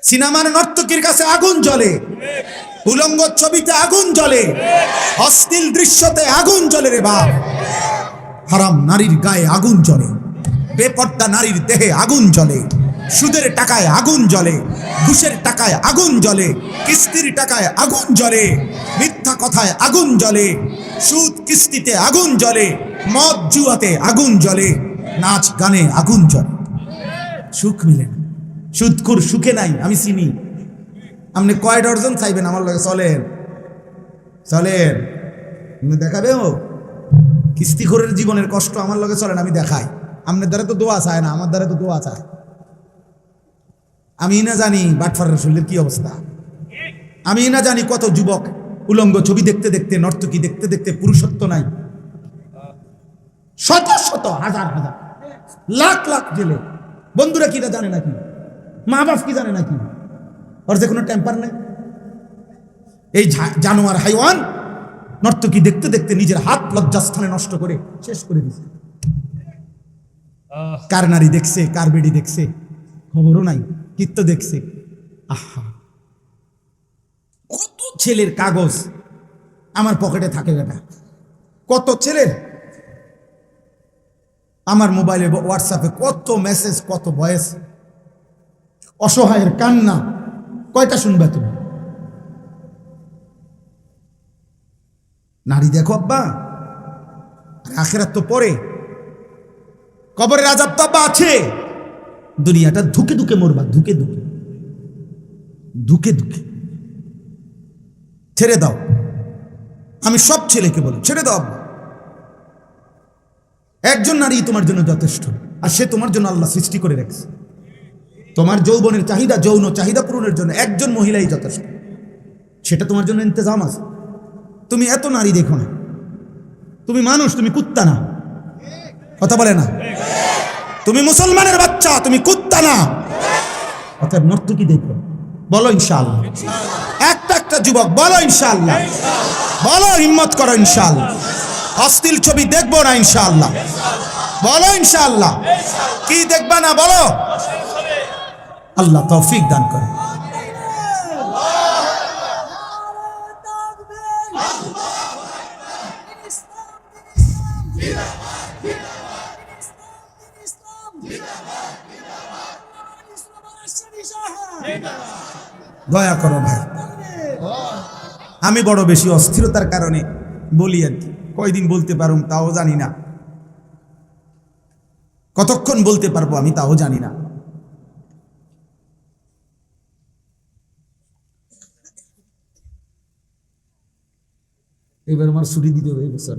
সিনেমার নর্তকীর কাছে আগুন জ্বলে, উলঙ্গ ছবিতে আগুন জ্বলে, অশ্লীল দৃশ্যতে আগুন জ্বলে রে বাপ। হারাম নারীর গায়ে আগুন জ্বলে, বেপর্দা নারীর দেহে আগুন জ্বলে, সুদের টাকায় আগুন জ্বলে, ঘুষের টাকায় আগুন জ্বলে, কিস্তির টাকায় আগুন জ্বলে, মিথ্যা কথায় আগুন জ্বলে, সুদ কিস্তিতে আগুন জ্বলে, মদ জুয়াতে আগুন জ্বলে, নাচ গানে আগুন জ্বলে। সুখ মিলে না, সুদখোর সুখে নাই। আমি চিনি। আপনি কয় ডর্জন চাইবেন আমার লগে? চলেন চলেন, দেখাবে ও কিস্তিখোরের জীবনের কষ্ট আমার লগে চলেন, আমি দেখাই। আপনার দ্বারা তো দোয়া চায় না, আমার দ্বারা তো দোয়া চায়। আমি না জানি বাটফারের শরীরের কি অবস্থা। আমি না জানি কত যুবক উলঙ্গ ছবি দেখতে দেখতে, নর্তকী দেখতে দেখতে পুরুষত্ব নাই। শত শত হাজার হাজার লাখ লাখ জেলে। বন্ধুরা কি জানে নাকি? মা বাপ কি জানে নাকি? ওর যে কোনো টেম্পার নেই। এই জানোয়ার হাইওয়ান নর্তকী দেখতে দেখতে নিজের হাত লজ্জাস্থানে নষ্ট করে শেষ করে দিছে। কার নারী দেখছে, কার বেডি দেখছে খবরও নাই, কিত্ত দেখছে। আহা, কত ছেলের কাগজ আমার পকেটে থাকে বেটা, কত ছেলের আমার মোবাইলে হোয়াটসঅ্যাপে কত মেসেজ, কত ভয়েস। অসহায়ের কান্না কয়টা শুনবে তুমি? নারী দেখো আব্বা, আখিরাত তো পরে, কবরের আযাব তো আব্বা আছে। দুনিয়াটা ধুকে ধুকে মরবা, ধুকে ধুকে ধুকে ধুকে। ছেড়ে দাও, আমি সব ছেলেকে বলি ছেড়ে দাও আব্বা। একজন নারী তোমার জন্য যথেষ্ট, আর সে তোমার জন্য আল্লাহ সৃষ্টি করে রেখেছে। তোমার যৌবনের চাহিদা, যৌন চাহিদা পূরণের জন্য একজন মহিলাই যথেষ্ট, সেটা তোমার জন্য ইন্তজাম আছে। তুমি এত নারী দেখো না, তুমি মানুষ, তুমি কুত্তা না। কথা বলে না? তুমি মুসলমানের বাচ্চা, তুমি কুত্তা না। অর্থাৎ নর্তকী দেখো, বলো ইনশাআল্লাহ। একটা একটা যুবক বলো ইনশাআল্লাহ, বলো হিম্মত করো ইনশাআল্লাহ। অশ্লীল ছবি দেখবো না ইনশাআল্লাহ, বলো ইনশাআল্লাহ। কি দেখবা না বলো? আল্লাহ তৌফিক দান করে। দয়া করো ভাই, আমি বড় বেশি অস্থিরতার কারণে বলি আর কি। কয়দিন বলতে পারুম তাও জানি না, কতক্ষণ বলতে পারবো আমি তাও জানি না। এবার আমার ছুটি দিতে হবে এবছর।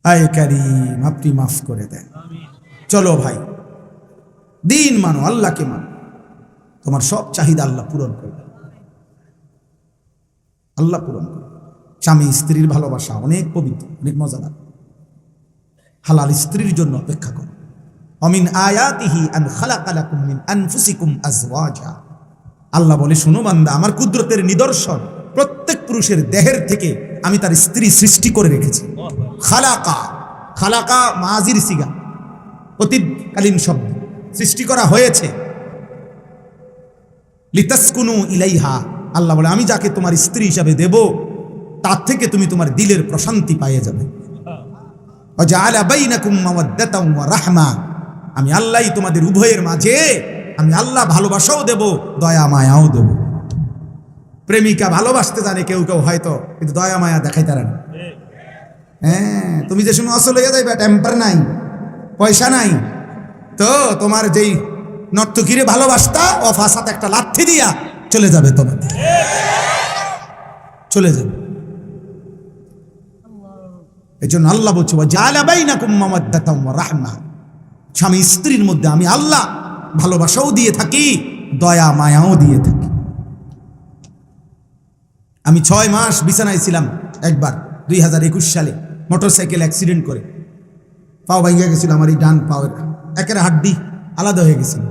আয় কারীম, আপনি মাফ করে দেন। চলো ভাই, দিন মানো, আল্লাহকে মানো, তোমার সব চাহিদা আল্লাহ পূরণ করবে। আল্লাহ পূরণ করবে। স্বামী স্ত্রীর ভালোবাসা অনেক পবিত্র, অনেক মজাদার। হালাল স্ত্রীর জন্য অপেক্ষা করো। অমিন আয়াতিহি আন খালাকা লাকুম মিন আনফুসিকুম আজওয়াজা। আল্লাহ বলে, শোনো বান্দা, আমার কুদরতের নিদর্শন, প্রত্যেক পুরুষের দেহের থেকে আমি তার স্ত্রী সৃষ্টি করে রেখেছি। খালাকা, খালাকা মাজির সিগা, অতীতকালীন শব্দ। সৃষ্টি করা হয়েছে। লিতাসকুনু ইলাইহা, আল্লাহ বলে আমি যাকে তোমার স্ত্রী হিসাবে দেব তার থেকে তুমি তোমার দিলের প্রশান্তি পাইয়ে যাবে। ওয়াজআলা বাইনাকুম মাওয়াদ্দাতাও ওয়া রাহমা, আমি আল্লাহই তোমাদের উভয়ের মাঝে, আমি আল্লাহ ভালোবাসাও দেব, দয়া মায়াও দেব। প্রেমিকা ভালোবাসতে জানে কেউ কেউ হয়তো, কিন্তু দয়া মায়া দেখাইতে পারে না। হ্যাঁ, তুমি যে সময় অসল হয়ে যাইবে, টেম্পার নাই, পয়সা নাই, তো তোমার যেই নর্তকীরে ভালোবাসতা ও ফাঁসাতে একটা লাথি দিয়া চলে যাবে, তোমার চলে যাবে। এই জন্য আল্লাহ বলছে, ওয়াজআলা বাইনাকুম মাওয়াদ্দাতাও ওয়া রাহমা, স্বামী স্ত্রীর মধ্যে আমি আল্লাহ ভালোবাসাও দিয়ে থাকি, দয়া মায়াও দিয়ে থাকি। আমি 6 মাস বিছানায় ছিলাম একবার 2021 সালে, মোটরসাইকেল অ্যাক্সিডেন্ট করে পাও ভাঙিয়া গেছিল। আমার এই ডান পাওয়ের একের হাড্ডি আলাদা হয়ে গেছিল।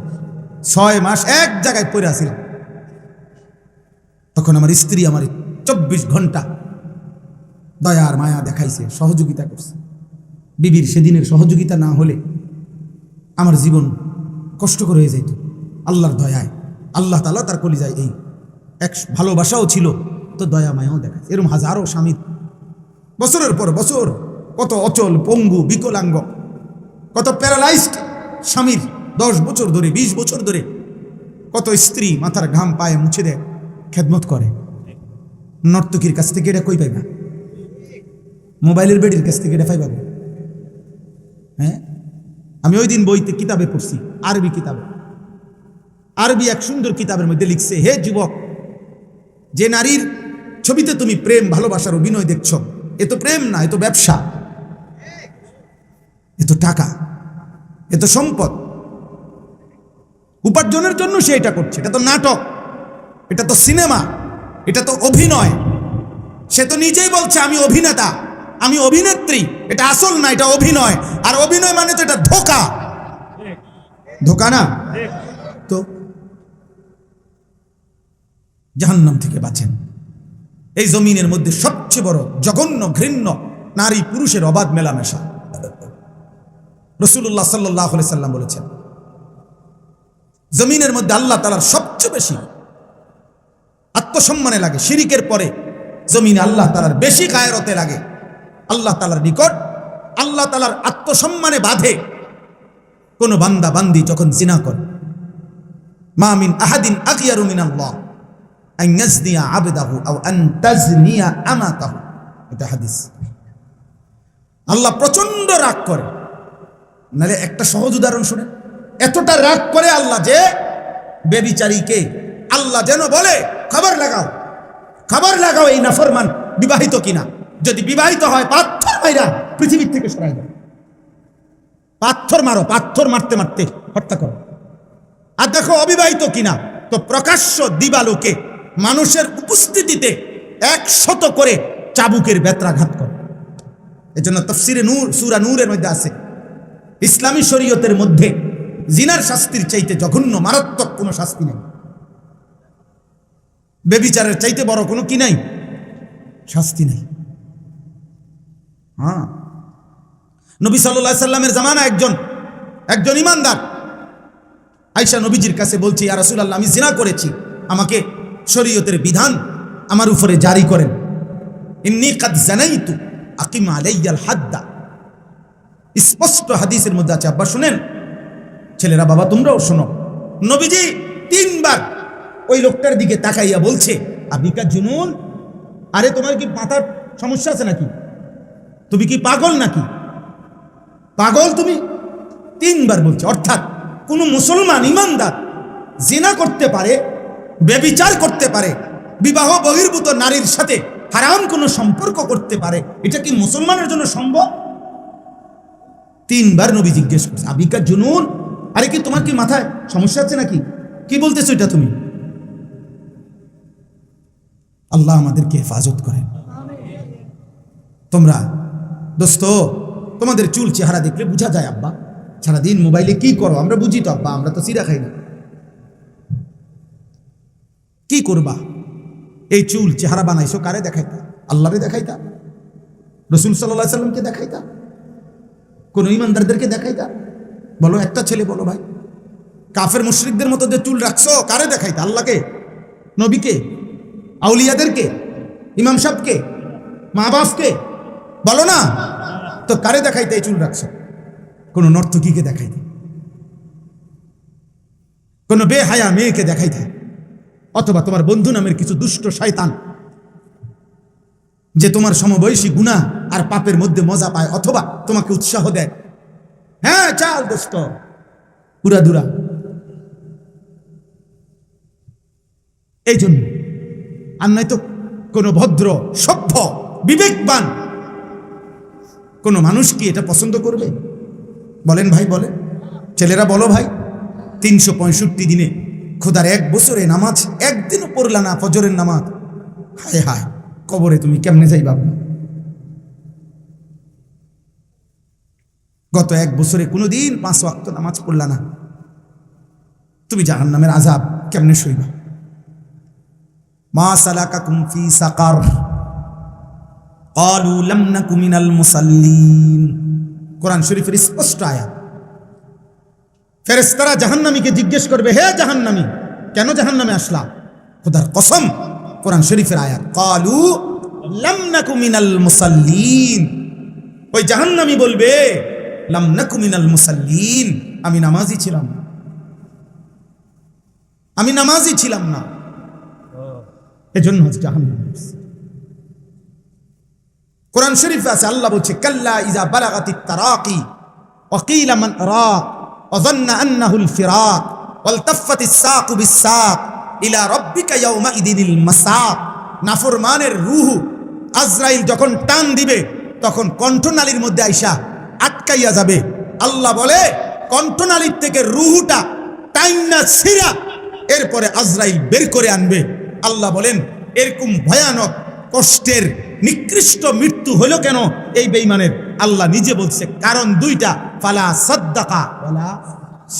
6 মাস এক জায়গায় পড়ে আসছিলাম। তখন আমার স্ত্রী আমার 24 ঘন্টা দয়া আর মায়া দেখাইছে, সহযোগিতা করছে। বিবির সেদিনের সহযোগিতা না হলে আমার জীবন কষ্টকর হয়ে যেত। আল্লাহর দয়ায় আল্লাহ তাআলা তার কলিজায় এই এক ভালোবাসাও ছিল, তো দয়া মায়াও দেখায়। এরকম হাজারো স্বামী বছরের পর বছর, কত অচল পঙ্গু বিকলাঙ্গ, কত প্যারালাইজড স্বামীর 10 বছর ধরে 20 বছর ধরে কত স্ত্রী মাথার ঘাম পায়ে মুছে দেয়, খেদমত করে। নর্তকীর কাছ থেকে এটা কই পাইবা? মোবাইলের বেডির কাছ থেকে এটা পাইবা? হ্যাঁ, আমি ওই দিন বইতে কিতাবে পড়ছি, আরবি কিতাবে, আরবি এক সুন্দর কিতাবের মধ্যে লিখছে, হে যুবক, যে নারীর ছবিতে তুমি প্রেম ভালোবাসার অভিনয় দেখছ, এ তো প্রেম না, এ তো ব্যবসা, এ তো টাকা, এ তো সম্পদ, উপার্জনের জন্য সে এটা করছে। এটা তো নাটক, এটা তো সিনেমা, এটা তো অভিনয়। সে তো নিজেই বলছে আমি অভিনেতা, আমি অভিনেত্রী। এটা আসল না, এটা অভিনয়। আর অভিনয় মানে তো এটা ধোঁকা, ধোঁকা না? তো জাহান্নাম থেকে বাঁচেন। এই জমিনের মধ্যে সবচেয়ে বড় জঘন্য ঘৃণ্য নারী পুরুষের অবাধ মেলামেশা। রাসূলুল্লাহ সাল্লাল্লাহু আলাইহি সাল্লাম বলেছেন, জমিনের মধ্যে আল্লাহ তাআলার সবচেয়ে বেশি আত্মসম্মানে লাগে, শিরিকের পরে জমিনে আল্লাহ তাআলার বেশি গায়রতে লাগে। আল্লাহ তাআলার নিকট আল্লাহ তাআলার আত্মসম্মানে বাধে কোন বান্দা বান্দি যখন জিনা করে। মা মিন আহাদিন আগিয়ারু মিনাল্লাহ আন ইয়াজনিয়া আবদাহু আও আন তাজনিয়া আমাতাহু, এটা হাদিস। আল্লাহ প্রচন্ড রাগ করে। নালে একটা সহজ উদাহরণ শুনে, এতটা রাগ করে আল্লাহ যে বেবিচারীকে আল্লাহ যেন বলে খবর লাগাও, খবর লাগাও এই নাফরমান বিবাহিত কিনা। যদি বিবাহিত হয় পাথর মাইরা পৃথিবীর থেকে সরাই দাও, পাথর মারো, পাথর মারতে মারতে হত্যা করো। আর দেখো অবিবাহিত কিনা, তো প্রকাশ্য দিবালোকে মানুষের উপস্থিতিতে 100 করে চাবুকের বেত্রাঘাত করো। এজন্য তাফসিরে নূর সূরা নূরের মধ্যে আছে, ইসলামী শরীয়তের মধ্যে জিনার শাস্তির চাইতে জঘন্য মারাত্মক কোনো শাস্তি নেই। বেবিচারের চাইতে বড় কোনো কি নাই, শাস্তি নেই। হ্যাঁ, নবী সাল্লাল্লাহু আলাইহি সাল্লামের জামানা একজন ইমানদার আয়েশা নবীজির কাছে বলছে, ইয়া রাসূলুল্লাহ, আমি জিনা করেছি, আমাকে শরীয়তের বিধান আমার উপরে জারি করেন। ইন্নী কাদ জানাইতু আকিম আলাইয়াল হাদ্দা। স্পষ্ট হাদিসের মধ্যে আছে। আব্বা শুনেন, ছেলেরা বাবা তোমরাও শোনো, নবীজি 3 বার ওই লোকটার দিকে তাকাইয়া বলছে, আবিকা জুনুন, আরে তোমার কি মাথার সমস্যা আছে নাকি? তুমি কি পাগল নাকি? পাগল তুমি? 3 বার বলছে। অর্থাৎ কোন মুসলমান ইমানদার জিনা করতে পারে, ব্যভিচার করতে পারে, বিবাহ বহির্ভূত নারীর সাথে হারাম কোনো সম্পর্ক করতে পারে, এটা কি মুসলমানের জন্য সম্ভব? 3 বার নবী জিজ্ঞেস করছে, আবিকা জুনুন, আরে কি তোমার কি মাথায় সমস্যা আছে নাকি? কি বলতেছো এটা তুমি? আল্লাহ আমাদেরকে হেফাজত করেন। তোমরা দোস্ত, তোমাদের চুল চেহারা দেখলে বোঝা যায় আব্বা সারাদিন মোবাইলে কি করো, আমরা বুঝি তো আব্বা, আমরা তো চিরা খাই না। কি করবা? এই চুল চেহারা বানাইছো কারে দেখাইতা? আল্লাহরে দেখাইতা? রাসূল সাল্লাল্লাহু আলাইহি সাল্লামকে দেখাইতা? কোন ইমানদারদেরকে দেখাইতা? বলো, একটা ছেলে বলো ভাই। কাফের মুশরিকদের মতো যে চুল রাখছো কারে দেখাইতা? আল্লাহকে, নবীকে, আউলিয়াদেরকে, ইমাম সাহেবকে, মা বাপকে? বলো না তো, কারে দেখাইতে এই চুল রাখছো? কোন নর্তকীকে দেখাইতে, কোন বেহায়া মেয়েকে দেখাইতে, অথবা তোমার বন্ধু নামের কিছু দুষ্ট শয়তান যে তোমার সমবয়সী গুনাহ আর পাপের মধ্যে মজা পায়, অথবা তোমাকে উৎসাহ দেয়, হ্যাঁ চাল দোস্ত উড়াদুরা। এই জন্য আর নয়তো কোনো ভদ্র সভ্য বিবেকবান কোনো মানুষ কি এটা পছন্দ করবে? বলেন ভাই, বলেন ছেলেরা, বলো ভাই। 365 দিনে খোদার 1 বছরে নামাজ একদিনও পড়লা না, ফজরের নামাজ। হায় হায়, কবরে তুমি কেমনে যাইবা? গত 1 বছরে কোনোদিন 5 ওয়াক্ত নামাজ পড়লা না, তুমি জাহান্নামের আযাব কেমনে সইবা? মা সালাকাকুম ফি সাকার, ক্বালু লাম নাকু মিনাল মুসাল্লিন। কোরআন শরীফের স্পষ্ট আয়াত। ফেরেশতারা জাহান্নামীকে জিজ্ঞেস করবে, হে জাহান্নামী, কেন জাহান্নামে আসলা? খোদার কসম, কোরআন শরীফের আয়াত, ক্বালু লাম নাকু মিনাল মুসাল্লিন। ওই জাহান্নামী বলবে, লাম নাকু মিনাল মুসাল্লিন, আমি নামাজি ছিলাম না, আমি নামাজি ছিলাম না, এজন্য জাহান্নামে। কোরআন শরীফে আছে, আল্লাহ বলছে, কাল্লা ইযা বালাগাতিত তারাকি ওয়া কিলা মান রাক ওয়া যান্না আন্নাহুল ফিরাক ওয়ালতাফাতিস সাকু বিস-সাক ইলা রাব্বিকা ইয়াওমা ইদিনিল মাসাক। নাফরমানের রূহ আজরাইল যখন টান দিবে তখন কণ্ঠনালীর মধ্যে আইসা আটকাইয়া যাবে। আল্লাহ বলে, কণ্ঠনালীর থেকে রূহটা টাইনা ছিঁড়া এরপরে আজরাইল বের করে আনবে। আল্লাহ বলেন, এরকম ভয়ানক কষ্টের নিকৃষ্ট মৃত্যু হলো কেন এই বেঈমানের? আল্লাহ নিজে বলছে, কারণ দুইটা, ফালা সাদ্দাকা ওয়ালা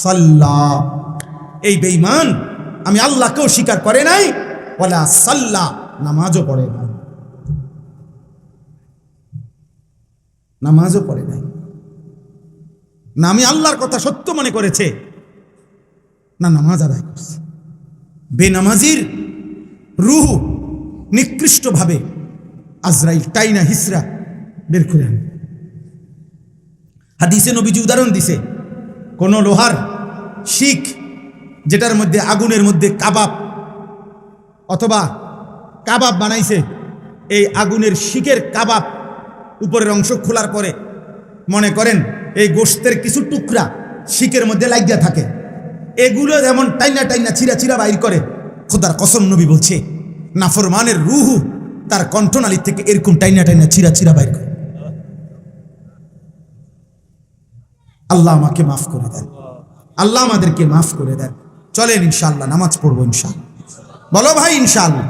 সাল্লা। এই বেঈমান আমি আল্লাহকেও স্বীকার করে নাই, ওয়ালা সাল্লা, নামাজও পড়ে নাই, নামাজও পড়ে নাই। না আমি আল্লাহর কথা সত্য মনে করেছে, না নামাজ আদায় করছে। বেনামাজির রূহ নিকৃষ্ট ভাবে আজরাইল টাইনা হিসরা বের করে আনে। হাদিসে নবীজি উদাহরণ দিছে, কোন লোহার শিক যেটার মধ্যে আগুনের মধ্যে কাবাব অথবা কাবাব বানাইছে, এই আগুনের শিকের কাবাব উপরের অংশ খোলার পরে মনে করেন এই গোশতের কিছু টুকরা শিকের মধ্যে লাগিয়া থাকে, এগুলো যেমন টাইনা টাইনা ছিঁড়া ছিঁড়া বাইর করে, খোদার কসম নবী বলছে, নাফরমানের রূহ তার কণ্ঠনালী থেকে এরকম টাইনা টাইনা ছিঁড়া ছিঁড়া বাইর করে। আল্লাহ আমাকে মাফ করে দেন, আল্লাহ আমাদেরকে মাফ করে দেন। চলেন ইনশাআল্লাহ নামাজ পড়বো ইনশাআল্লাহ। বলো ভাই ইনশাআল্লাহ।